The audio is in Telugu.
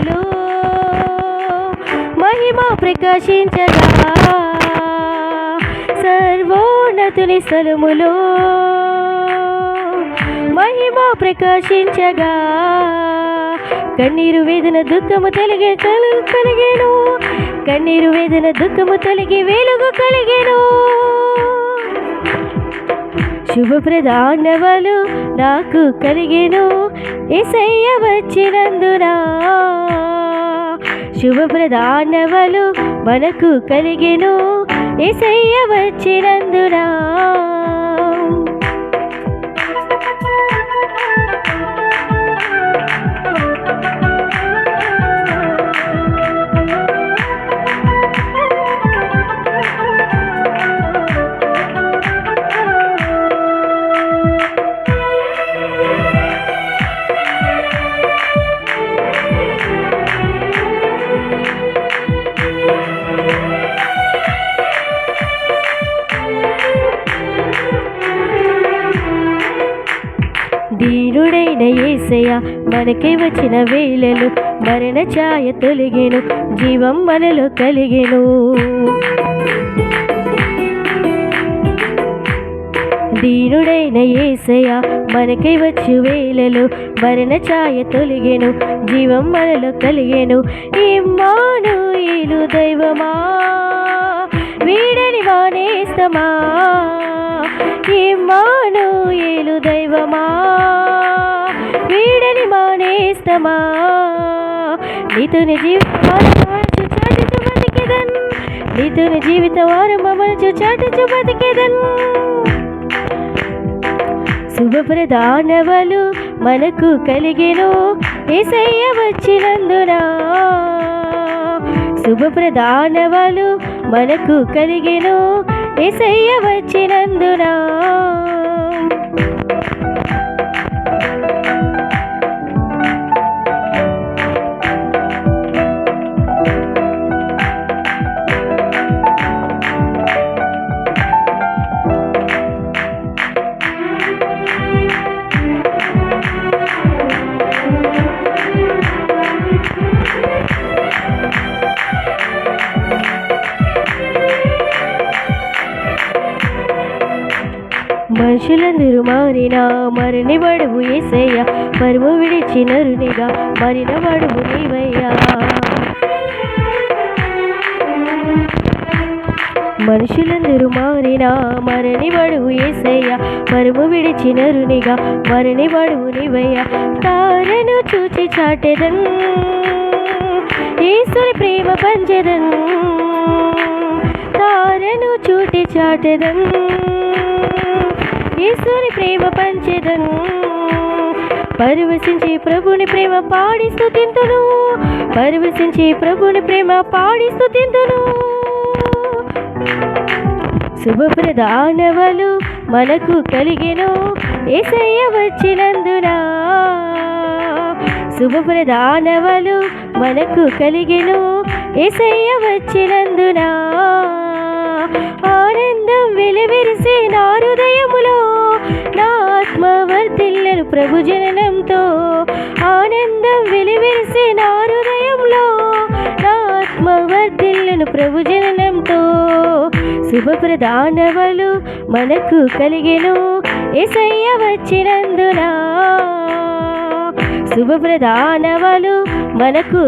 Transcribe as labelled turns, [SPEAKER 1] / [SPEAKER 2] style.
[SPEAKER 1] స్థలములో మహిమ ప్రకాశించగా, సర్వోన్నతుని స్థలములో మహిమ ప్రకాశించగా, కన్నీరు వేదన దుఃఖము కలిగేను, కన్నీరు వేదన దుఃఖము తొలగి వెలుగు కలిగేను. శుభప్రదానవలు నాకు కలిగేను, యేసయ్య వచ్చినందున. శుభప్రదానవలు మనకు కలిగేను, యేసయ్య వచ్చినందున. దీనుడైన యేసయ్య మనకై వచ్చిన వేళలు మరణ ఛాయ తొలగెను, జీవం మనలో కలిగెను. దీనుడైన యేసయ్య మనకై వచ్చు వేళలు మరణ ఛాయ తొలగెను, జీవం మనలో కలిగెను. ఇమ్మానుయేలు దైవమా వీడని వానేస్తమా, ఇమ్మానుయేలు దైవమా వీడని మానేస్తమా. నీతోని జీవితవారమనచు చాటుచు బతికెదన్, నీతోని జీవితవారమనచు చాటుచు బతికెదన్. శుభప్రదానవలు మనకు కలిగెను, యేసయ్య వచ్చినందున. శుభప్రదానవలు మనకు కలిగెను, యేసయ్య వచ్చినందున. మనుషులందరూ మారినా మరణి వడువు యేసయ్య, పరము విడిచి నరునిగా మరిన వడువు నీవయ్యా. మనుషులందరూ మారినా మరణి వడువు యేసయ్య, పరము విడిచి నరునిగా మరణి వడువు నీవయ్యా. తారను చూచి చాటెదన్, యేసుని ప్రేమ పంచెదన్, తారను చూచి చాటెదన్, యేసుని ప్రేమ పంచెదను. పరవశించి ప్రభుని ప్రేమ పాడి స్తుతింతును, పరవశించి ప్రభుని ప్రేమ పాడి స్తుతింతును. శుభప్రదానవలు మనకు కలిగెను, యేసయ్య వచ్చినందున. శుభప్రదానవలు మనకు కలిగెను, యేసయ్య వచ్చినందున. ఆనందం వెలువరిసే నా హృదయములో, నా ఆత్మ వర్ధిల్లెను ప్రభు జననంతో. ఆనందం వెలువరిసే నా హృదయంలో, నా ఆత్మ వర్ధిల్లెను ప్రభు జననంతో. శుభప్రదానవలు మనకు కలిగెను, యేసయ్య వచ్చినందున. శుభప్రదానవలు మనకు